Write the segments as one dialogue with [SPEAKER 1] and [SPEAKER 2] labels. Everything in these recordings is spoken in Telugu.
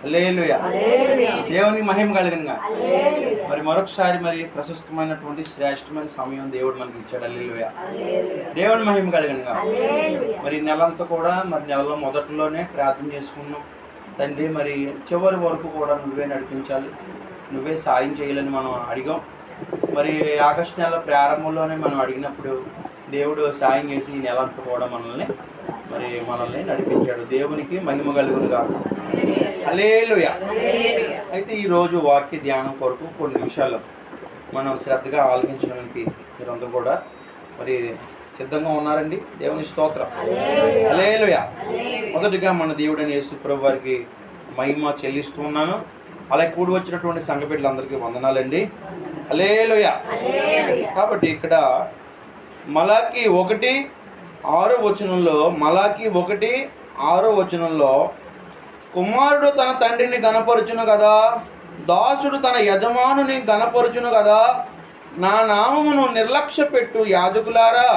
[SPEAKER 1] హల్లెలూయా. దేవునికి మహిమ కలుగునుగా. మరి మరొకసారి మరి ప్రశస్తమైనటువంటి శ్రేష్టమైన సమయం దేవుడు మనకి ఇచ్చాడు. హల్లెలూయా. దేవుని మహిమ కలుగునుగా. మరి నెలంతా కూడా మరి నెలలో మొదట్లోనే ప్రార్థన చేసుకున్నాం. తండ్రి మరి చివరి వరకు కూడా నువ్వే నడిపించాలి, నువ్వే సాయం చేయాలని మనం అడిగాం. మరి ఆగస్టు నెల ప్రారంభంలోనే మనం అడిగినప్పుడు దేవుడు సాయం చేసి ఈ నెలంతా కూడా మనల్ని నడిపించాడు. దేవునికి మహిమ కలుగునుగా. హల్లెలూయా. అయితే ఈరోజు వాక్య ధ్యానం కొరకు కొన్ని నిమిషాలు మనం శ్రద్ధగా ఆలోచించడానికి మీరందరూ కూడా మరి సిద్ధంగా ఉన్నారండి. దేవుని స్తోత్రం. హల్లెలూయా. మొదటిగా మన దేవుడైన యేసు ప్రభు వారికి మహిమ చెల్లిస్తూ ఉన్నాను. అలాగే కూడి వచ్చినటువంటి సంఘ బిడ్డలందరికీ వందనాలండి. హల్లెలూయా. కాబట్టి ఇక్కడ మలాకి 1:6 కుమారుడు తన తండ్రిని గణపరచును కదా, దాసుడు తన యజమానుని గణపరచును కదా. నా నామమును నిర్లక్ష్య పెట్టు యాజకులారా,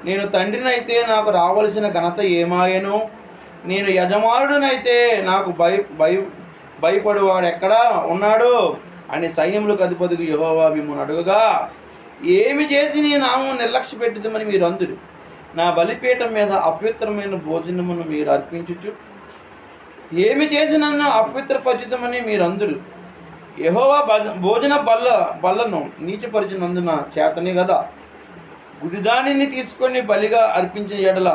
[SPEAKER 1] నేను తండ్రినైతే నాకు రావలసిన ఘనత ఏమాయను? నేను యజమానుడినైతే నాకు భయపడేవాడు ఎక్కడా ఉన్నాడు అని సైన్యములకు అధిపతికి యెహోవా మిమ్మల్ని అడుగుగా, ఏమి చేసి నీ నామం నిర్లక్ష్య పెట్టుదమని మీరు అందురు? నా బలిపీఠం మీద అపవిత్రమైన భోజనమును మీరు అర్పించుచు ఏమి చేసి నన్ను అపవిత్రపరిచితమని మీరు అందరు. యెహోవా భోజన బల్లను నీచపరిచినందున చేతనే కదా. గుడిదానిని తీసుకొని బలిగా అర్పించిన ఎడల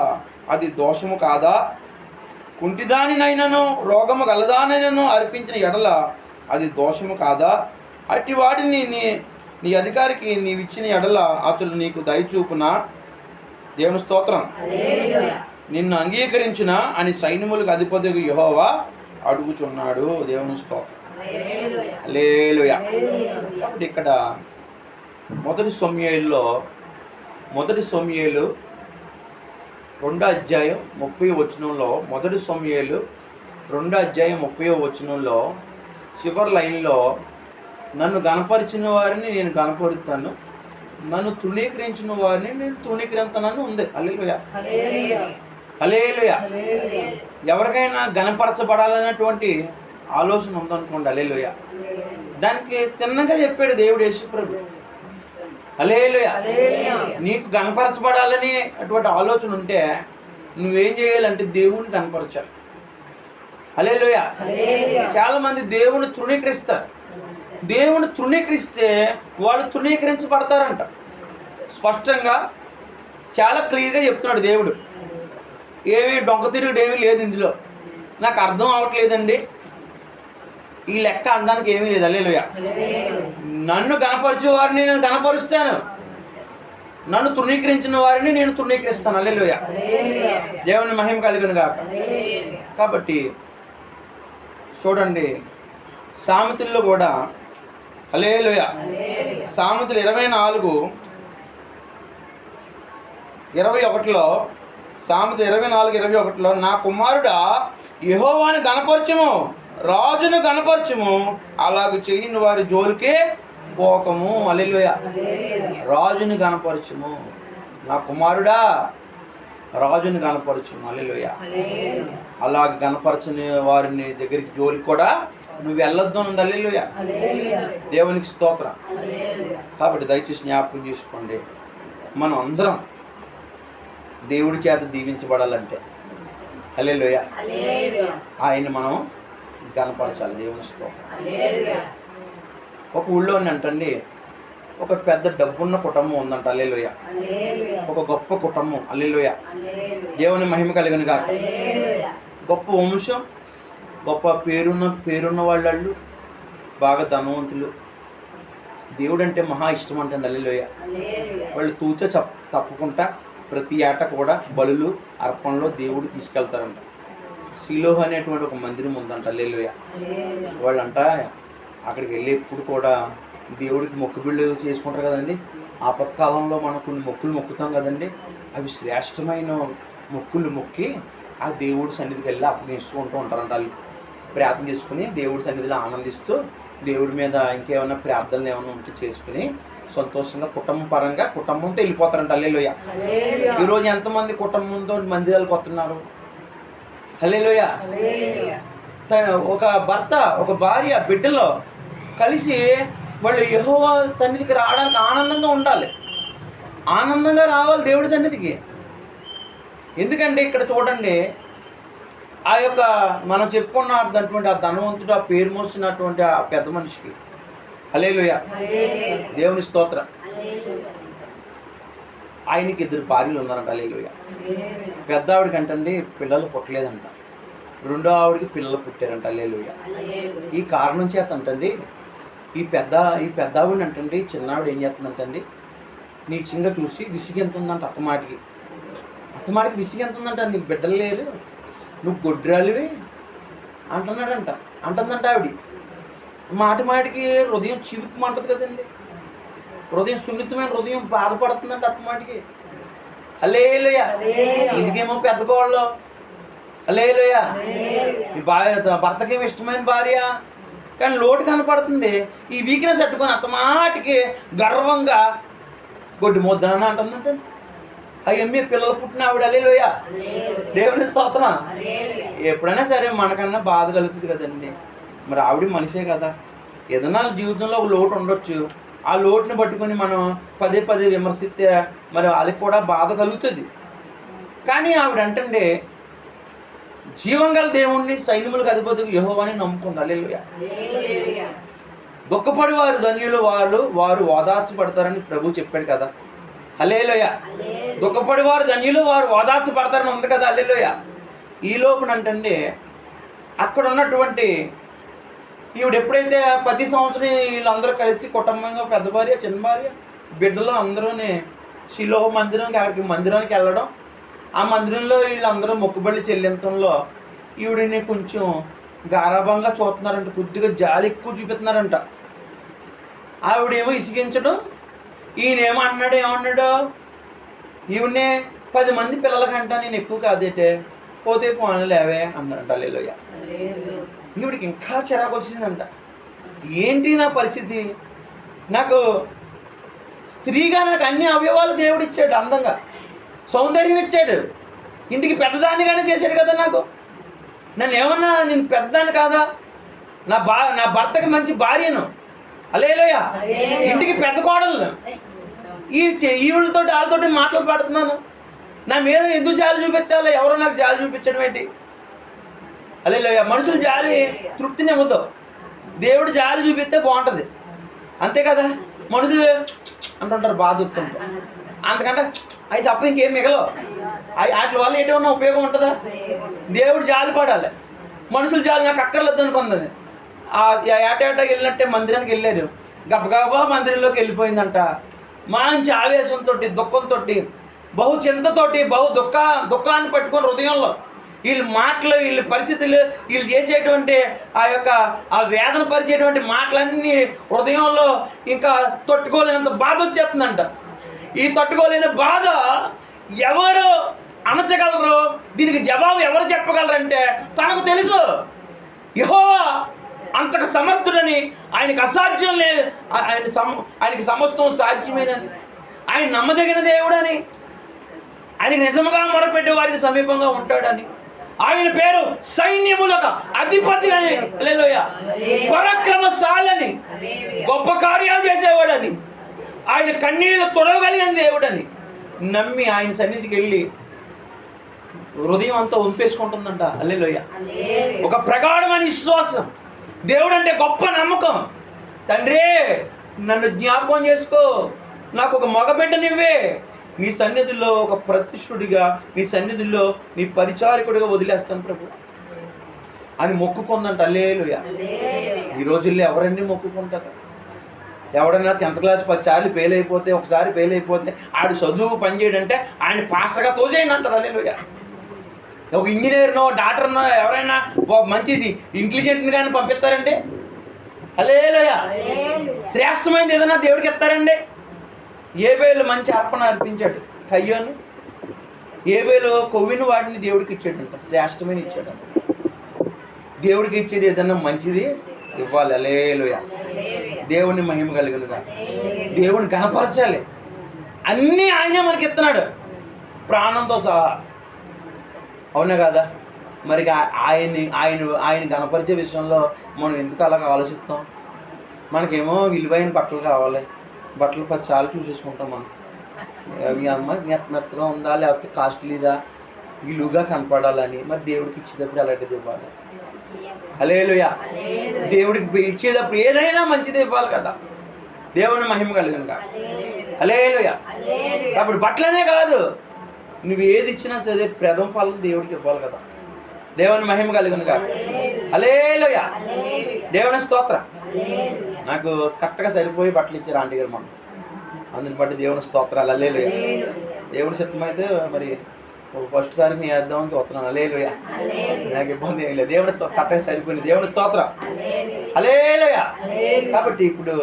[SPEAKER 1] అది దోషము కాదా? కుంటిదానినైనను రోగము గలదానైనను అర్పించిన ఎడల అది దోషము కాదా? అట్టి వాటిని నీ అధికారికి నీవిచ్చిన ఎడల అతడు నీకు దయచూపునా? దేవుని స్తోత్రం. నిన్ను అంగీకరించునా అని సైన్యములకు అధిపతికి యెహోవా అడుగుచున్నాడు. దేవుని స్తోత్రం. హల్లెలూయా. కాబట్టి ఇక్కడ మొదటి సమూయేలు 2:30 మొదటి సమూయేలు 2:30 చివరి లైన్లో నన్ను గణపరిచిన వారిని నేను గణపరుస్తాను, నన్ను తృణీకరించిన వారిని నేను తృణీకరించానని ఉంది. హల్లెలూయా. హల్లెలూయా. ఎవరికైనా గణపరచబడాలనేటువంటి ఆలోచన ఉందనుకోండి, హల్లెలూయా, దానికి తిన్నగా చెప్పాడు దేవుడు యేసు ప్రభు. హల్లెలూయా. నీకు గణపరచబడాలని అటువంటి ఆలోచన ఉంటే నువ్వేం చేయాలంటే దేవుని గణపరచాలి. హల్లెలూయా. చాలా మంది దేవుని తృణీకరిస్తారు. దేవుని తృణీకరిస్తే వాళ్ళు తృణీకరించబడతారంట. స్పష్టంగా చాలా క్లియర్గా చెప్తున్నాడు దేవుడు. ఏమీ డొంక తిరుగుడు ఏమీ లేదు ఇందులో. నాకు అర్థం అవ్వట్లేదండి, ఈ లెక్క అనడానికి ఏమీ లేదు. హల్లెలూయా. నన్ను గణపరిచే వారిని నేను గణపరుస్తాను, నన్ను తృణీకరించిన వారిని నేను తృణీకరిస్తాను. హల్లెలూయా. దేవుని మహిమ కలుగును గాక. కాబట్టి చూడండి, సామెతల్లో కూడా హల్లెలూయా, సామెతలు 24:21 సామెత 24:21 నా కుమారుడా యెహోవాను గణపరచుము, రాజును గణపరచుము, అలాగ చేయని వారి జోలికే పోకము. హల్లెలూయా. రాజుని గణపరచుము, నా కుమారుడా రాజుని గణపరచుము. హల్లెలూయా. అలాగ గణపరచని వారిని దగ్గరికి జోలికి కూడా నువ్వు వెళ్ళొద్దు అని. హల్లెలూయా. దేవునికి స్తోత్రం. కాబట్టి దయచేసి జ్ఞాపకం చేసుకోండి, మనం అందరం దేవుడి చేత దీవించబడాలంటే హల్లెలూయా ఆయన్ని మనం గణపరచాలి. దేవుని స్తోత్రం. ఒక ఊళ్ళోని అంటండి, ఒక పెద్ద డబ్బున్న కుటుంబం ఉందంట. హల్లెలూయా. ఒక గొప్ప కుటుంబం. హల్లెలూయా. దేవుని మహిమ కలిగిన కాక. గొప్ప వంశం, గొప్ప పేరున్న వాళ్ళు, బాగా ధనవంతులు. దేవుడు అంటే మహా ఇష్టం అంటే. హల్లెలూయా. వాళ్ళు తప్పకుండా ప్రతి ఏటా కూడా బలులు అర్పణలో దేవుడు తీసుకెళ్తారంట. శిలోహ్ అనేటువంటి ఒక మందిరం ఉందంట. హల్లెలూయా. వాళ్ళంట అక్కడికి వెళ్ళి ఎప్పుడు కూడా దేవుడికి మొక్కుబిళ్ళు చేసుకుంటారు కదండి. ఆపత్కాలంలో మనం కొన్ని మొక్కులు మొక్కుతాం కదండి, అవి శ్రేష్టమైన మొక్కులు మొక్కి ఆ దేవుడి సన్నిధికి వెళ్ళి అప్పగిస్తూ ఉంటారంట. వాళ్ళు ప్రార్థన చేసుకుని దేవుడి సన్నిధిలో ఆనందిస్తూ దేవుడి మీద ఇంకేమైనా ప్రార్థనలు ఏమైనా ఉంటే చేసుకుని సంతోషంగా కుటుంబంతో వెళ్ళిపోతారంట. హల్లెలూయా. ఈరోజు ఎంతమంది కుటుంబంతో మందిరాలకు వస్తున్నారు? హల్లెలూయా. ఒక భర్త ఒక భార్య బిడ్డలో కలిసి వాళ్ళు యెహోవా సన్నిధికి రావడానికి ఆనందంగా ఉండాలి, ఆనందంగా రావాలి దేవుడి సన్నిధికి. ఎందుకంటే ఇక్కడ చూడండి, ఆ యొక్క మనం చెప్పుకున్నటువంటి ఆ ధనవంతుడు, ఆ పేరు మోసినటువంటి ఆ పెద్ద మనిషికి హల్లెలూయా, దేవుని స్తోత్రం, ఆయనకి 2 భార్యలు ఉన్నారంట. హల్లెలూయా. పెద్ద ఆవిడకంటండి పిల్లలు పుట్టలేదంట, రెండో ఆవిడకి పిల్లలు పుట్టారంట. హల్లెలూయా. ఈ కారణం చేత అంటండి ఈ పెద్ద ఆవిడని అంటండి చిన్నావిడ ఏం చేస్తుందంటండి, నీచంగా చూసి విసిగెంతుందంట. అత్తమాటికి విసిగెంతుందంట, నీకు బిడ్డలు లేరు, నువ్వు గొడ్రాలివి అంటుందంట ఆవిడ. మాటికి హృదయం చివుకుమంటది కదండి, హృదయం సున్నితమైన హృదయం బాధపడుతుందంట అత్తమాటికి. హల్లెలూయా. ఇంటికేమో పెద్ద కోళ్ళు. హల్లెలూయా. ఈ భర్తకేమో ఇష్టమైన భార్య, కానీ లోటు కనపడుతుంది. ఈ వీక్నెస్ అట్టుకొని అత్తమాటికి గర్వంగా గొడ్డు ముద్దాన అంటుందంటే అయ్యమ్మే పిల్లలు పుట్టిన ఆవిడ. హల్లెలూయా, దేవుని స్తోత్రం. ఎప్పుడైనా సరే మనకన్నా బాధ కలుగుతుంది కదండి. మరి ఆవిడ మనిషే కదా, ఏదైనా జీవితంలో ఒక లోటు ఉండొచ్చు. ఆ లోటుని పట్టుకొని మనం పదే విమర్శిస్తే మరి వాళ్ళకి కూడా బాధ కలుగుతుంది. కానీ ఆవిడ అంటే జీవం గల దేవుణ్ణి, సైన్యములకు అధిపతికి యెహోవాని నమ్ముకుంది. హల్లెలూయా. దుఃఖపడి వారు ధన్యులు, వారు ఓదార్చబడతారని ప్రభు చెప్పాడు కదా. హల్లెలూయా. దుఃఖపడి వారు ధన్యులు, వారు ఓదార్చబడతారని ఉంది కదా. హల్లెలూయా. ఈ లోపునంటండి అక్కడ ఉన్నటువంటి ఈవిడ ఎప్పుడైతే ప్రతి సంవత్సరం వీళ్ళందరూ కలిసి కుటుంబంగా పెద్ద భార్య చిన్న భార్య బిడ్డలు అందరూనే షిలోహ మందిరానికి వెళ్ళడం, ఆ మందిరంలో వీళ్ళందరూ మొక్కుబళ్ళు చెల్లించడంలో ఈవిడిని కొంచెం గారాభంగా చూస్తున్నారంట, కొద్దిగా జాలి ఎక్కువ చూపిస్తున్నారంట. ఆవిడేమో ఇసిగించడం, ఈయనేమో ఏమన్నాడు ఈవిడనే 10 మంది పిల్లలకంట నేను ఎక్కువ కాదేటే, పోతే పోనీ లేవే అన్నాడంట. హల్లెలూయా. ఈవిడికి ఇంకా చిరాకు వచ్చిందంట, ఏంటి నా పరిస్థితి, నాకు స్త్రీగా నాకు అన్ని అవయవాలు దేవుడు ఇచ్చాడు, అందంగా సౌందర్యం ఇచ్చాడు, ఇంటికి పెద్దదాన్నిగానే చేశాడు కదా. నన్ను ఏమన్నా నేను పెద్దదాన్ని కాదా, నా భర్తకి మంచి భార్యను, హల్లెలూయా, ఇంటికి పెద్ద కోడలను, ఈవిళ్ళతో వాళ్ళతోటి మాటలు పడుతున్నాను, నా మీద ఎందుకు జాలి చూపించాలి, ఎవరో నాకు జాలి చూపించడం ఏంటి. హల్లెలూయా. మనుషులు జాలి తృప్తిని ఇవ్వదు, దేవుడు జాలి చూపిస్తే బాగుంటుంది, అంతే కదా. మనుషులు అంటుంటారు బాధ వస్తుంటే, అంతకంటే అయితే తప్ప ఇంకేం మిగలవు, వాటి వల్ల ఎటువంటి ఉపయోగం ఉంటుందా. దేవుడు జాలి పడాలి, మనుషులు జాలి నాకు అక్కర్లేదు అనుకుంది. ఏటా వెళ్ళినట్టే మందిరానికి వెళ్ళాడు, గబగబా మందిరంలోకి వెళ్ళిపోయిందంట. మంచి ఆవేశంతో, దుఃఖంతో, బహు చింతతోటి, దుఃఖాన్ని పట్టుకొని హృదయంలో వీళ్ళ మాటలు, వీళ్ళ పరిస్థితులు, వీళ్ళు చేసేటువంటి ఆ వేదన పరిచేటువంటి మాటలన్నీ హృదయంలో ఇంకా తట్టుకోలేనంత బాధ వచ్చేస్తుందంట. ఈ తట్టుకోలేని బాధ ఎవరు అణచగలరు, దీనికి జవాబు ఎవరు చెప్పగలరంటే తనకు తెలుసు, యెహోవా అంతకు సమర్థుడని, ఆయనకు అసాధ్యం లేదు, ఆయనకి సమస్తం సాధ్యమేనని, ఆయన నమ్మదగిన దేవుడని, ఆయన నిజముగా మొరపెట్టే వారికి సమీపంగా ఉంటాడని, ఆయన పేరు సైన్యములకు అధిపతి అని, హల్లెలూయా, పరాక్రమశాలని, గొప్ప కార్యాలు చేసేవాడని, ఆయన కన్నీళ్లు తొడవగలిగిన దేవుడని నమ్మి ఆయన సన్నిధికి వెళ్ళి హృదయం అంతా వంపేసుకుంటుందంట. హల్లెలూయా. ఒక ప్రగాఢమైన విశ్వాసం, దేవుడు అంటే గొప్ప నమ్మకం. తండ్రి నన్ను జ్ఞాపకం చేసుకో, నాకు ఒక మగబిడ్డనివ్వే, నీ సన్నిధిలో ఒక ప్రతిష్ఠుడిగా, నీ సన్నిధిలో నీ పరిచారకుడిగా వదిలేస్తాను ప్రభు అని మొక్కుకుందంట. హల్లెలూయా. ఈ రోజుల్లో ఎవరండి మొక్కుకుంటారు? ఎవడన్నా 10th క్లాస్ 10 సార్లు ఫెయిల్ అయిపోతే, ఒకసారి ఫెయిల్ అయిపోతే ఆడు చదువు పని చేయడంటే ఆయన పాస్టర్గా తోచేయండి అంటారు. హల్లెలూయా. ఒక ఇంజనీర్నో డాక్టర్నో ఎవరైనా మంచిది ఇంటెలిజెంట్ని కానీ పంపిస్తారండి. హల్లెలూయా. శ్రేష్టమైనది ఏదైనా దేవుడికి ఇస్తారండి. ఏబేలు మంచి అర్పణ అర్పించాడు, కయ్యోను ఏబేలు కొవ్విన వాడిని దేవుడికి ఇచ్చాడంట, శ్రేష్టమైన ఇచ్చాడంట. దేవుడికి ఇచ్చేది ఏదన్నా మంచిది ఇవ్వాలి. హల్లెలూయా. దేవుని మహిమ కలుగునుగా, దేవుని కనపరచాలి, అన్నీ ఆయనే మనకి ఇస్తున్నాడు, ప్రాణంతో సహా. అవునా కదా? మరి ఆయన గణపరిచే విషయంలో మనం ఎందుకు అలాగ ఆలోచిస్తాం? మనకేమో విలువైన బట్టలు కావాలి, బట్టలు 10 సార్లు చూసేసుకుంటాం మనం. మీ అమ్మ మెత్తగా ఉందా లేకపోతే కాస్ట్లీదా, విలువగా కనపడాలని. మరి దేవుడికి ఇచ్చేటప్పుడు అలాంటిది ఇవ్వాలి. హల్లెలూయా. దేవుడికి ఇచ్చేటప్పుడు ఏదైనా మంచిది ఇవ్వాలి కదా, దేవుని మహిమ కలిగిన కాదు. హల్లెలూయా. అప్పుడు బట్టలనే కాదు, నువ్వు ఏది ఇచ్చినా సరే ప్రథమ ఫలం దేవుడికి ఇవ్వాలి కదా, దేవుని మహిమ కలిగిన కాదు. హల్లెలూయా. దేవుని స్తోత్రం. నాకు కరెక్ట్గా సరిపోయి బట్టలు ఇచ్చారు ఆంటీ గారు మనం, అందుని బట్టి దేవుని స్తోత్రాలు. హల్లెలూయా. దేవుని చిత్తమైతే మరి ఫస్ట్ సారికి నేను వేద్దామని చూస్తున్నాను. హల్లెలూయా. నాకు ఇబ్బంది ఏం లేదు, దేవుని కరెక్ట్గా సరిపోయింది. దేవుని స్తోత్రం. హల్లెలూయా. కాబట్టి ఇప్పుడు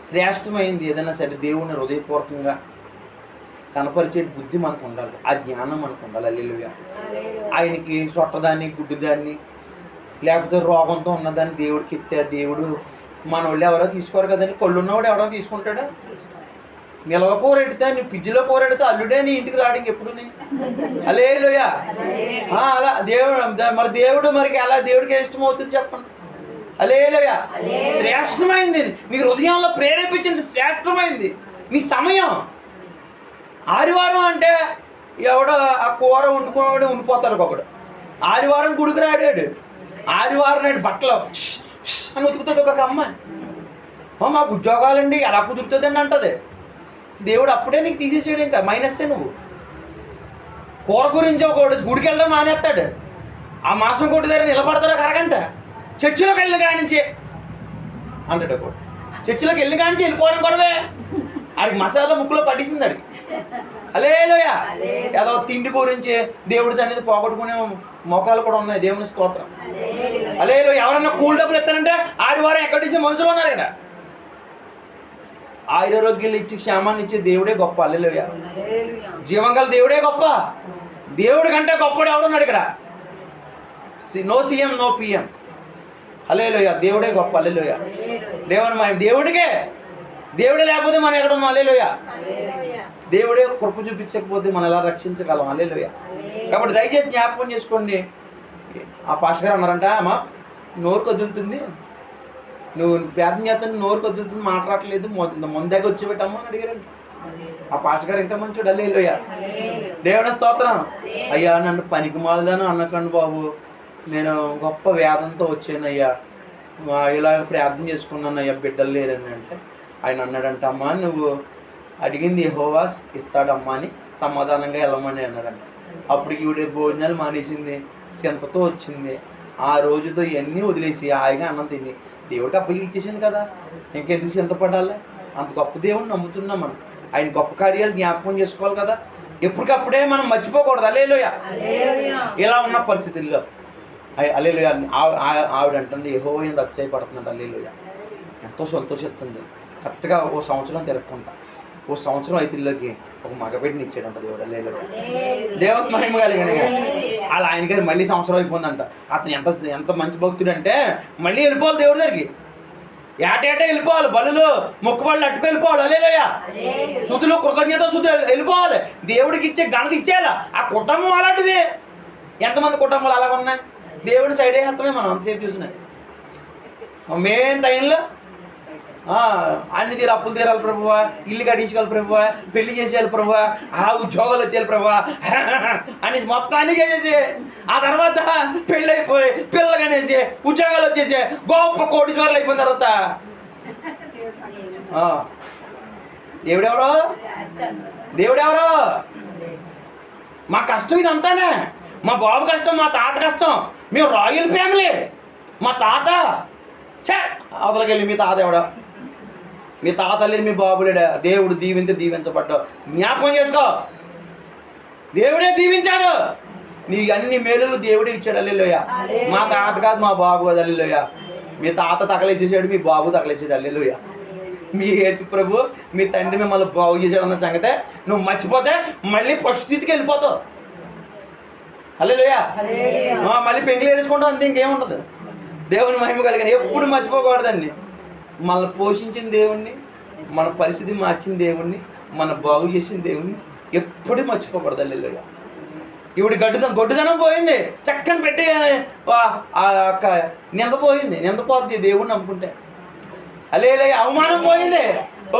[SPEAKER 1] శ్రేష్టమైంది ఏదైనా సరే దేవుని హృదయపూర్వకంగా కనపరిచే బుద్ధి మనకు ఉండాలి, ఆ జ్ఞానం మనకు ఉండాలి. హల్లెలూయా. ఆయనకి సొట్టదాన్ని గుడ్డిదాన్ని లేకపోతే రోగంతో ఉన్నదాన్ని దేవుడికి ఇస్తే దేవుడు మన వాళ్ళు ఎవరో తీసుకోరు కదండి. కళ్ళు ఉన్నవాడు ఎవరో తీసుకుంటాడా? నిలవ కూరెడితే నీ పిజ్జిలో కూరెడితే అల్లుడే నీ ఇంటికి రావడానికి ఎప్పుడు? హల్లెలూయా. అలా దేవుడు మరి అలా దేవుడికి ఇష్టం అవుతుంది చెప్పండి. హల్లెలూయా. శ్రేష్టమైంది నీ హృదయంలో ప్రేరేపించింది, శ్రేష్టమైంది నీ సమయం. ఆదివారం అంటే ఎవడో ఆ కూర వండుకునేవాడు ఉండిపోతాడు ఒకడు. ఆదివారం గుడికి రాడాడు, ఆదివారం నాడు బట్టలు అని ఉతుకుతుంది ఒక అమ్మాయి. మాకు ఉద్యోగాలండి ఎలా కుదురుతుందండి అంటది. దేవుడు అప్పుడే నీకు తీసేసాడు, ఇంకా మైనస్సే. నువ్వు కూర గురించి ఒకడు గుడికి వెళ్ళడం మానేస్తాడు, ఆ మాసం కొట్టి దగ్గర నిలబడతాడు ఒక అరగంట. చర్చిలోకి వెళ్ళిన కానించి అంటాడు ఒకడు, చర్చిలోకి వెళ్ళిన కానించి వెళ్ళిపోవడం గొడవే. ఆడికి మసాలా ముక్కులో పట్టేసింది ఆడికి. హల్లెలూయా. ఏదో తిండి గురించి దేవుడి సన్నిధి పోగొట్టుకునే మోకాలు కూడా ఉన్నాయి. దేవుని స్తోత్రం. హల్లెలూయా. ఎవరన్నా కూల్ డబ్బులు ఇస్తారంటే ఆదివారం ఎక్కడి నుంచి మనుషులు ఉన్నారు ఇక్కడ. ఆయురారోగ్యాలు ఇచ్చి క్షేమాన్ని ఇచ్చే దేవుడే గొప్ప. హల్లెలూయా. జీవం గల దేవుడే గొప్ప. దేవుడి కంటే గొప్పడు ఎవడున్నాడు ఇక్కడ? No CM no PM. Hallelujah. దేవుడే గొప్ప. హల్లెలూయా. దేవుడికే, దేవుడే లేకపోతే మనం ఎక్కడ ఉన్నాం? హల్లెలూయా. దేవుడే కృప చూపించకపోతే మనం ఎలా రక్షించగలం? హల్లెలూయా. కాబట్టి దయచేసి జ్ఞాపకం చేసుకోండి. ఆ పాస్టర్ గారు అన్నారంట, అమ్మా నోరు కదులుతుంది, నువ్వు ప్రార్థన చేస్తాను నోరు కదులుతుంది, మాట్లాడలేదు, ముందేగా వచ్చి పెట్టాము అని అడిగారండి. ఆ పాస్టర్ గారు ఇంకా మంచోడు. హల్లెలూయా. దేవుని స్తోత్రం. అయ్యా నన్ను పనికి మాలదాను అన్నకండి బాబు, నేను గొప్ప వేదంతో వచ్చానయ్యా, ఇలా ప్రార్థన చేసుకున్నాను అయ్యా, బిడ్డలు లేరని. అంటే ఆయన అన్నాడంట, అమ్మా నువ్వు అడిగింది యెహోవా ఇస్తాడమ్మా అని సమాధానంగా వెళ్ళమని అన్నాడంట. అప్పటికి ఈవిడ భోజనాలు మానేసింది, సింతతో వచ్చింది. ఆ రోజుతో ఇవన్నీ వదిలేసి హాయిగా అన్నం తిని దేవుడికి అప్పగిచ్చేసింది ఇచ్చేసింది కదా, ఇంకెందుకు చింతపడాలి? అంత గొప్ప దేవుడిని నమ్ముతున్నాం మనం. ఆయన గొప్ప కార్యాలు జ్ఞాపకం చేసుకోవాలి కదా, ఎప్పటికప్పుడే మనం మర్చిపోకూడదు. హల్లెలూయా. ఇలా ఉన్న పరిస్థితుల్లో హల్లెలూయా. ఆవిడ అంటుంది యెహోవా ఎంత అతిశయపడుతుందంట. హల్లెలూయా. ఎంతో సంతోషిస్తుంది. కరెక్ట్గా ఓ సంవత్సరం తిరగకుండా ఓ సంవత్సరం ఐదుల్లోకి ఒక మగబిడ్డని ఇచ్చాడంట దేవుడు. హల్లెలూయా. దేవుని మహిమ కలిగిన అలా ఆయన గారు మళ్ళీ సంవత్సరం అయిపోయిందంట. అతను ఎంత మంచి భక్తుడు అంటే మళ్ళీ వెళ్ళిపోవాలి దేవుడి దగ్గరికి, ఏటేటా వెళ్ళిపోవాలి, బలులు మొక్కుబళ్ళు అట్టుకు వెళ్ళిపోవాలి. హల్లెలూయా. శుద్ధులు కృతజ్ఞత శుద్ధులు వెళ్ళిపోవాలి, దేవుడికి ఇచ్చే ఘనత ఇచ్చేయాలి. ఆ కుటుంబం అలాంటిది. ఎంతమంది కుటుంబాలు అలాగ ఉన్నాయి? దేవుని సైడ్ వేస్తామే మనం అంతసేపు చూసినాయి. మెయిన్ టైంలో అన్ని తీరు అప్పులు తీరాలి ప్రభువా, ఇల్లు కట్టించుకోవాలి ప్రభువా, పెళ్లి చేసేయాలి ప్రభువా, ఆ ఉద్యోగాలు వచ్చేయాలి ప్రభువా అని మొత్తాన్ని చేసేసి ఆ తర్వాత పెళ్ళి అయిపోయి పిల్లలు కనేసి ఉద్యోగాలు వచ్చేసి గొప్ప కోటీశ్వరులు అయిపోయిన తర్వాత దేవుడెవరో దేవుడెవరో? మా కష్టం ఇదంతానే, మా బాబు కష్టం, మా తాత కష్టం, మేము రాయల్ ఫ్యామిలీ. మా తాత అవతలకెళ్ళి మీ తాత ఎవడా? మీ తాత లేని మీ బాబులేడా? దేవుడు దీవించబడ్డావు. జ్ఞాపకం చేసుకో, దేవుడే దీవించాడు. నీ అన్ని మేలులు దేవుడే ఇచ్చాడు. హల్లెలూయా. మా తాత కాదు, మా బాబు కాదు. హల్లెలూయా. మీ తాత తగలేసేసాడు, మీ బాబు తగలేసాడు. హల్లెలూయా. మీ యేసు ప్రభు మీ తండ్రి మిమ్మల్ని బాగు చేశాడు అన్న సంగతే నువ్వు మర్చిపోతే మళ్ళీ ఫస్ట్ స్థితికి వెళ్ళిపోతావు. హల్లెలూయా. మళ్ళీ పెంకులు వేసుకుంటావు, అంతే, ఇంకేముండదు. దేవుని మహిమ కలిగిన ఎప్పుడు మర్చిపోకూడదండి. మనల్ని పోషించిన దేవుణ్ణి, మన పరిస్థితి మార్చిన దేవుణ్ణి, మన బాగు చేసిన దేవుణ్ణి ఎప్పుడు మర్చిపోకూడదు. హల్లెలూయా. ఇప్పుడు గొడ్డుదనం పోయింది, చక్కని పెట్టి నింద పోయింది. నిందపోద్ది దేవుడిని నమ్ముకుంటే. హల్లెలూయా. అవమానం పోయింది.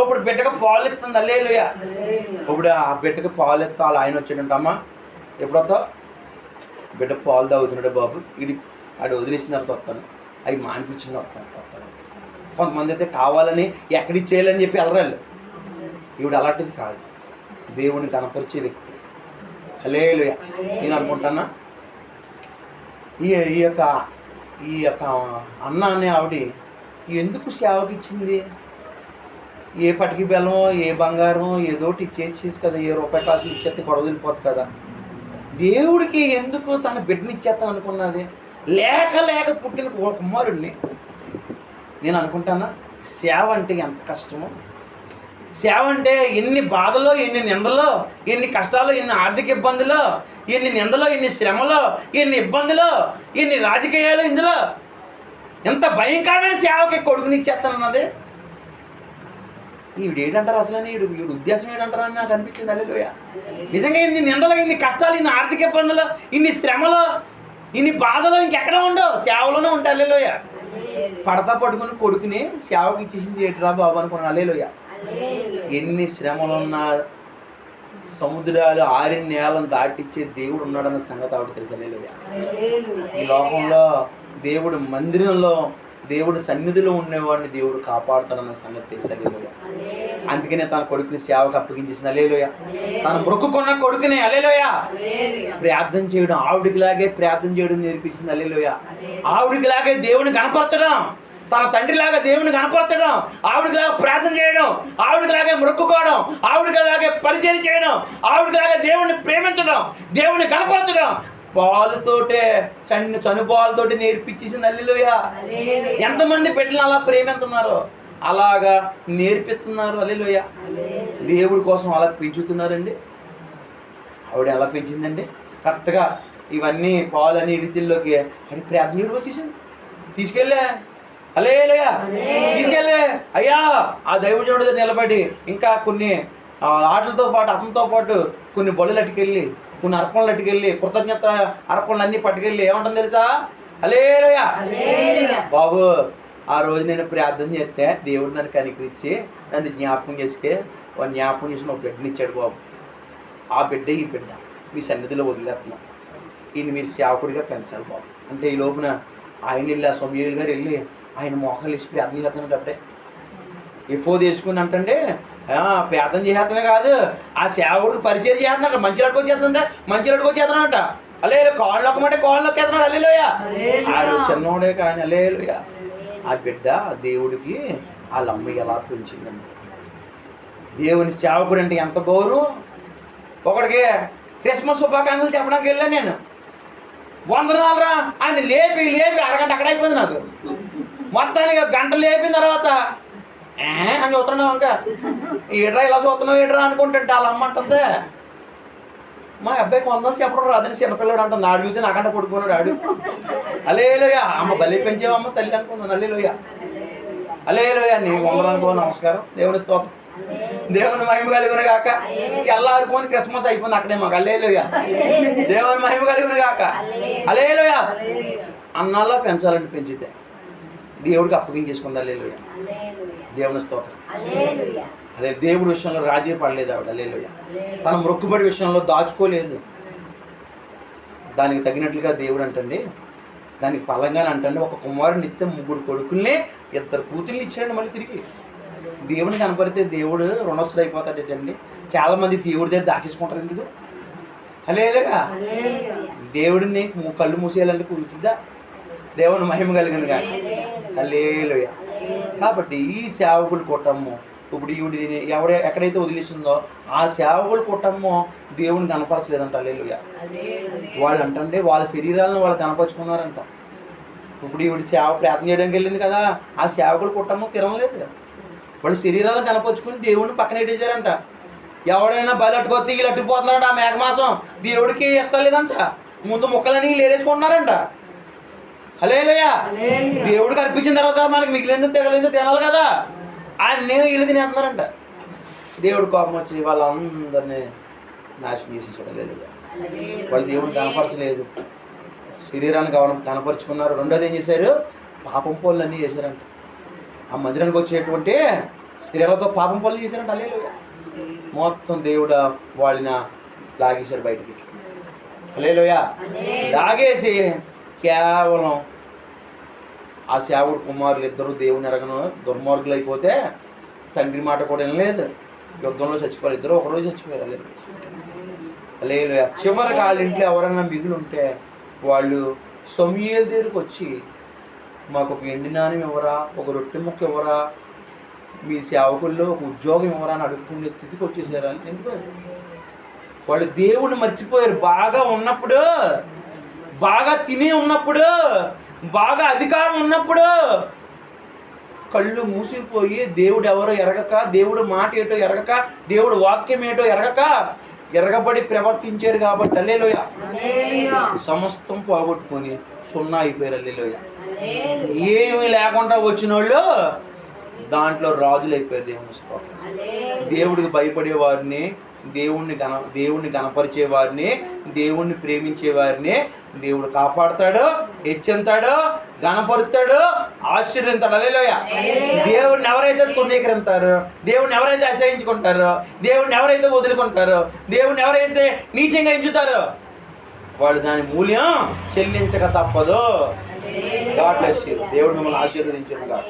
[SPEAKER 1] ఇప్పుడు బిడ్డకు పాలు ఇస్తుంది. హల్లెలూయా. ఇప్పుడు ఆ బిడ్డకు పాలు ఎత్తాలి. ఆయన వచ్చాడంట, అమ్మ ఎప్పుడు వస్తావు? బిడ్డ పాలు తాగుతున్నాడు బాబు, ఇది ఆడు వదిలేసిన తర్వాత వస్తాను, అవి మానిపించింది వస్తాను. కొంతమంది అయితే కావాలని ఎక్కడిచ్చేయాలని చెప్పి వెళ్ళరాళ్ళు. ఈవిడ అలాంటిది కాదు, దేవుని కనపరిచే వ్యక్తి. హల్లెలూయా. నేను అనుకుంటానా ఈ యొక్క అన్న అనే ఆవిడ ఎందుకు సేవకి ఇచ్చింది? ఏ పటికి బెల్లం, ఏ బంగారం ఏదోటి ఇచ్చేసి కదా, ఏ రూపాయి కాసులు ఇచ్చేస్తే గొడవదిలిపోతుంది కదా. దేవుడికి ఎందుకు తన బిడ్డని ఇచ్చేస్తాను అనుకున్నది? లేక పుట్టిన కుమారుడిని. నేను అనుకుంటానా సేవ అంటే ఎంత కష్టమో. సేవ అంటే ఎన్ని బాధలో, ఎన్ని నిందలో, ఎన్ని కష్టాలు, ఎన్ని ఆర్థిక ఇబ్బందులు, ఎన్ని నిందలో, ఎన్ని శ్రమలో, ఎన్ని ఇబ్బందులు, ఎన్ని రాజకీయాలు, ఇందులో ఎంత భయంకరమైన సేవకి కొడుకునిచ్చేస్తానన్నది. ఈవిడ ఏంటంటారు అసలు? ఈవిడ ఉద్దేశం ఏంటంటారు అని నాకు అనిపించింది. హల్లెలూయా. నిజంగా ఇన్ని నిందలు, ఇన్ని కష్టాలు, ఇన్ని ఆర్థిక ఇబ్బందులు, ఇన్ని శ్రమలు, ఇన్ని బాధలు ఇంకెక్కడ ఉండవు, సేవలోనే ఉంటాయి. హల్లెలూయా. పడతా పట్టుకుని కొడుకుని సేవకి ఇచ్చేసింది ఏంటిరా బాబు అనుకున్నాను. హల్లెలూయా. ఎన్ని శ్రమలున్నా సముద్రాలు ఆరిన నేలను దాటిచ్చే దేవుడు ఉన్నాడన్న సంగతి ఆవిడ తెలుసు. హల్లెలూయా. ఈ లోకంలో దేవుడు మందిరంలో, దేవుడు సన్నిధిలో ఉండేవాడిని దేవుడు కాపాడుతాడన్న సంగతి తెలుసు. హల్లెలూయా. అందుకనే తన కొడుకుని సేవకు అప్పగించేసింది. హల్లెలూయా. తన మొక్కుకున్న కొడుకుని హల్లెలూయా ప్రార్థన చేయడం, ఆవిడికిలాగే ప్రార్థన చేయడం నేర్పించింది. హల్లెలూయా. ఆవిడికిలాగే దేవుని కనపరచడం, తన తండ్రిలాగా దేవుని కనపరచడం, ఆవిడకిలాగా ప్రార్థన చేయడం, ఆవిడకిలాగే మొక్కుకోవడం, ఆవిడకిలాగే పరిచయం చేయడం, ఆవిడకిలాగే దేవుడిని ప్రేమించడం, దేవుని కనపరచడం పాలుతోటే చనుపాలతోటి నేర్పించేసింది. హల్లెలూయా. ఎంతమంది బిడ్డలు అలా ప్రేమిస్తున్నారు, అలాగా నేర్పిస్తున్నారు. హల్లెలూయా. దేవుడి కోసం అలా పెంచుతున్నారండి. ఆవిడ ఎలా పెంచిందండి? కరెక్ట్గా ఇవన్నీ పాలని ఇడిచిల్లోకి అది ప్రార్థనీయుడు వచ్చేసింది. తీసుకెళ్ళా. హల్లెలూయా. తీసుకెళ్ళే అయ్యా ఆ దైవజనుడి దగ్గర నిలబడి ఇంకా కొన్ని ఆటలతో పాటు అతనితో పాటు కొన్ని బడులు అట్టుకెళ్ళి, కొన్ని అర్పణలు అట్టుకెళ్ళి, కృతజ్ఞత అర్పణలు అన్నీ పట్టుకెళ్ళి ఏమంటుంది తెలుసా? హల్లెలూయా. బాబు ఆ రోజు నేను ప్రార్థన చేస్తే దేవుడు నన్ను కనికరించి నన్ను జ్ఞాపకం చేస్తే జ్ఞాపకం చేసి ఒక బిడ్డని ఇచ్చాడు బాబు. ఆ బిడ్డ ఈ బిడ్డ మీ సన్నిధిలో వదిలేస్తున్నా, ఈయన మీరు సేవకుడిగా పెంచాలి బాబు అంటే ఈ లోపున ఆయన వెళ్ళి ఆ సమూయేలు గారు వెళ్ళి ఆయన మోకాలు వేసి ప్రార్థన చేస్తున్నాడు. అప్పుడే ఎఫోదు వేసుకుని అంటే ప్రార్థన చేసేస్తమే కాదు, ఆ సేవకుడికి పరిచయం చేస్తున్నాడు. మంచి వచ్చేస్తున్నాడంట. అలే కాళ్ళు ఒక్కమంటే కాళ్ళు నొక్కేస్తున్నాడు. హల్లెలూయా. ఆడు చిన్నోడే కానీ హల్లెలూయా. ఆ బిడ్డ దేవుడికి వాళ్ళ అమ్మ ఎలా పెంచిందండి. దేవుని సేవకుడు అంటే ఎంత గౌరవం. ఒకడికి క్రిస్మస్ శుభాకాంక్షలు చెప్పడానికి వెళ్ళాను నేను. వందనాలు రా ఆయన లేపి అరగంట అక్కడ అయిపోయింది నాకు. మొత్తానికి గంట లేపిన తర్వాత అని చూస్తున్నావు ఇంకా ఏడ్రా ఇలా చూస్తున్నావు ఏడ్రా అనుకుంటుంటే వాళ్ళ అమ్మ అంటుంది మా అబ్బాయికి వందలు చెప్పడం రాదని చిన్నపిల్లడు అంటుంది. ఆడు చూస్తే నాకంటే పడుకున్నాడు ఆడు. హల్లెలూయా. అమ్మ బలి పెంచేవమ్మ తల్లి అనుకున్నాను. హల్లెలూయా. హల్లెలూయా. నీ వందలు అనుకో. నమస్కారం. దేవుని స్తోత్రం. దేవుని మహిమ కలుగును గాక. తెల్లారిపోయింది క్రిస్మస్ అయిపోయింది అక్కడే మాకు. హల్లెలూయా. దేవుని మహిమ కలుగును గాక. హల్లెలూయా. అన్నాల్లో పెంచాలంటే పెంచితే దేవుడికి అప్పగించేసుకుంది. హల్లెలూయా. దేవుని స్తోత్రం. అదే దేవుడి విషయంలో రాజీ పడలేదు ఆవిడ. హల్లెలూయా. తన మొక్కుబడి విషయంలో దాచుకోలేదు. దానికి తగినట్లుగా దేవుడు అంటండి, దానికి ఫలంగానే అంటండి ఒక కుమారుని ఇస్తే 3 కొడుకుల్ని 2 కూతుర్ని ఇచ్చాడు. మళ్ళీ తిరిగి దేవుని కనపడితే దేవుడు రుణస్తుడు అయిపోతాడేటండి. చాలామంది దేవుడి దగ్గర దాచేసుకుంటారు. ఎందుకు? హల్లెలూయా. దేవుడిని కళ్ళు మూసేయాలంటే కుదురుతుందా? దేవుని మహిమ కలిగినగా. హల్లెలూయా. కాబట్టి ఈ సేవకుల కుటుంబం ఇప్పుడు ఈవిడిని ఎక్కడైతే వదిలేసిందో ఆ సేవకుల కుటుంబం దేవుని కనపరచలేదంట. హల్లెలూయా. వాళ్ళు అంటండి వాళ్ళ శరీరాలను వాళ్ళు కనపరుచుకున్నారంట. ఇప్పుడు ఈవిడ సేవ ప్రార్థన చేయడానికి వెళ్ళింది కదా, ఆ సేవకుల కుటుంబం తిరగలేదు. వాళ్ళు శరీరాలను కనపరుచుకుని దేవుడిని పక్కన పెట్టేశారంట. ఎవడైనా బలట్టుకొత్తి వీళ్ళు అట్టుకుపోతున్నాడు ఆ మేఘమాసం దేవుడికి ఎత్తలేదంట. ముందు ముక్కలని లేరేసుకుంటున్నారంట. హల్లెలూయా. దేవుడికి అర్పించిన తర్వాత మనకి మిగిలిందో తెగలేదో తినాలి కదా, ఆయన వీళ్ళు తినేస్తున్నారంట. దేవుడు కోపం వచ్చి వాళ్ళందరినీ నాశనం చేసేసాడు. హల్లెలూయా. వాళ్ళు దేవుని కనపరచలేదు, శరీరాన్ని కనపరుచుకున్నారు. రెండోది ఏం చేశారు? పాపం పనులన్నీ చేశారంట. ఆ మందిరానికి వచ్చేటువంటి స్త్రీలతో పాపం పనులు చేశారంట. హల్లెలూయా. మొత్తం దేవుడు వాళ్ళని లాగేశారు బయటికి. హల్లెలూయా. లాగేసి కేవలం ఆ సేవకుడు కుమారులు ఇద్దరు దేవుని ఎరగను దుర్మార్గులు అయిపోతే తండ్రి మాట కూడా వినలేదు, యుద్ధంలో చచ్చిపోయారు. ఇద్దరు ఒకరోజు చచ్చిపోయారు. హల్లెలూయా. చివరికి వాళ్ళ ఇంట్లో ఎవరైనా మిగిలి ఉంటే వాళ్ళు సమూయేలు దగ్గరికి వచ్చి, మాకు ఒక ఎండి నాణ్యం ఇవ్వరా, ఒక రొట్టె ముక్క ఇవ్వరా, మీ సేవకుల్లో ఒక ఉద్యోగం ఇవ్వరా అని అడుగుకునే స్థితికి వచ్చేసారు. ఎందుకు? వాళ్ళు దేవుణ్ణి మర్చిపోయారు. బాగా ఉన్నప్పుడు, బాగా తిని ఉన్నప్పుడు, బాగా అధికారం ఉన్నప్పుడు కళ్ళు మూసిపోయి దేవుడు ఎవరో ఎరగక, దేవుడు మాట ఏటో ఎరగక, దేవుడు వాక్యం ఏటో ఎరగక ఎరగబడి ప్రవర్తించారు కాబట్టి హల్లెలూయా సమస్తం పోగొట్టుకొని సున్నా అయిపోయారు. హల్లెలూయా. ఏమీ లేకుండా వచ్చిన వాళ్ళు దాంట్లో రాజులు అయిపోయారు. దేవుని స్తోత్రం. దేవుడికి భయపడే వారిని, దేవుణ్ణి గణపరిచే వారిని, దేవుణ్ణి ప్రేమించే వారిని దేవుడు కాపాడుతాడు, హెచ్చింతాడు, గణపరుతాడు, ఆశీర్వదిస్తాడు. హల్లెలూయా. దేవుడిని ఎవరైతే తునీకరిస్తారో, దేవుడిని ఎవరైతే అసహించుకుంటారో, దేవుడిని ఎవరైతే వదులుకుంటారో, దేవుడిని ఎవరైతే నీచంగా ఎంచుతారో వాళ్ళు దాని మూల్యం చెల్లించక తప్పదు. God bless you. దేవుడు మిమ్మల్ని ఆశీర్వదించును గాక.